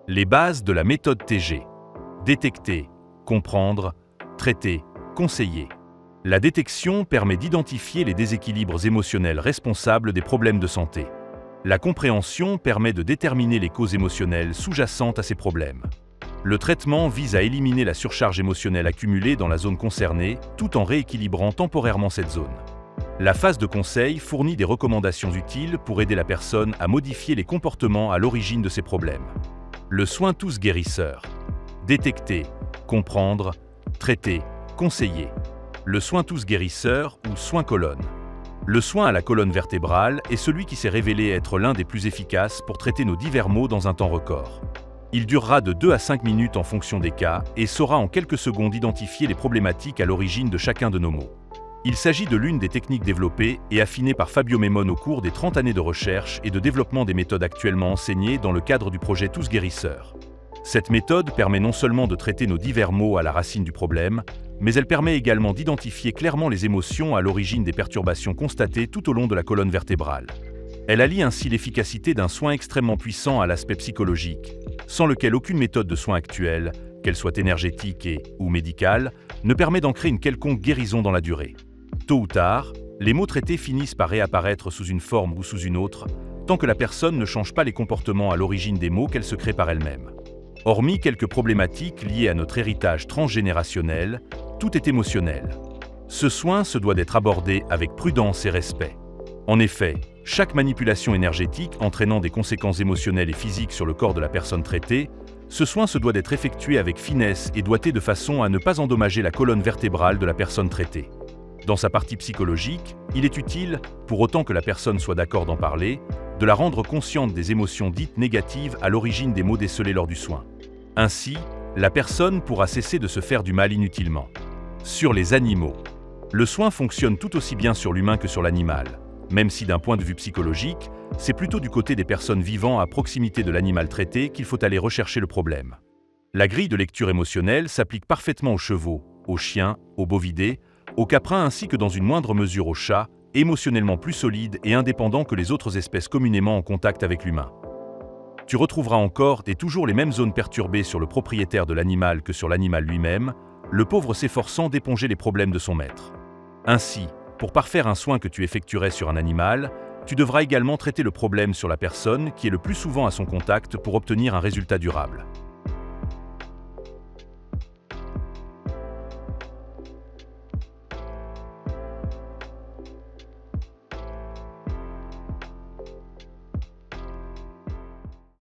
Les bases de la méthode TG. Détecter, comprendre, traiter, conseiller. La détection permet d'identifier les déséquilibres émotionnels responsables des problèmes de santé. La compréhension permet de déterminer les causes émotionnelles sous-jacentes à ces problèmes. Le traitement vise à éliminer la surcharge émotionnelle accumulée dans la zone concernée, tout en rééquilibrant temporairement cette zone. La phase de conseil fournit des recommandations utiles pour aider la personne à modifier les comportements à l'origine de ces problèmes. Le soin tous guérisseur. Détecter, comprendre, traiter, conseiller. Le soin tous guérisseur ou soin colonne. Le soin à la colonne vertébrale est celui qui s'est révélé être l'un des plus efficaces pour traiter nos divers maux dans un temps record. Il durera de 2 à 5 minutes en fonction des cas et saura en quelques secondes identifier les problématiques à l'origine de chacun de nos maux. Il s'agit de l'une des techniques développées et affinées par Fabio Memon au cours des 30 années de recherche et de développement des méthodes actuellement enseignées dans le cadre du projet Tous Guérisseurs. Cette méthode permet non seulement de traiter nos divers maux à la racine du problème, mais elle permet également d'identifier clairement les émotions à l'origine des perturbations constatées tout au long de la colonne vertébrale. Elle allie ainsi l'efficacité d'un soin extrêmement puissant à l'aspect psychologique, sans lequel aucune méthode de soin actuelle, qu'elle soit énergétique ou médicale, ne permet d'ancrer une quelconque guérison dans la durée. Tôt ou tard, les maux traités finissent par réapparaître sous une forme ou sous une autre, tant que la personne ne change pas les comportements à l'origine des maux qu'elle se crée par elle-même. Hormis quelques problématiques liées à notre héritage transgénérationnel, tout est émotionnel. Ce soin se doit d'être abordé avec prudence et respect. En effet, chaque manipulation énergétique entraînant des conséquences émotionnelles et physiques sur le corps de la personne traitée, ce soin se doit d'être effectué avec finesse et doigté de façon à ne pas endommager la colonne vertébrale de la personne traitée. Dans sa partie psychologique, il est utile, pour autant que la personne soit d'accord d'en parler, de la rendre consciente des émotions dites négatives à l'origine des maux décelés lors du soin. Ainsi, la personne pourra cesser de se faire du mal inutilement. Sur les animaux. Le soin fonctionne tout aussi bien sur l'humain que sur l'animal, même si d'un point de vue psychologique, c'est plutôt du côté des personnes vivant à proximité de l'animal traité qu'il faut aller rechercher le problème. La grille de lecture émotionnelle s'applique parfaitement aux chevaux, aux chiens, aux bovidés, aux caprins ainsi que dans une moindre mesure aux chats, émotionnellement plus solides et indépendants que les autres espèces communément en contact avec l'humain. Tu retrouveras encore et toujours les mêmes zones perturbées sur le propriétaire de l'animal que sur l'animal lui-même, le pauvre s'efforçant d'éponger les problèmes de son maître. Ainsi, pour parfaire un soin que tu effectuerais sur un animal, tu devras également traiter le problème sur la personne qui est le plus souvent à son contact pour obtenir un résultat durable.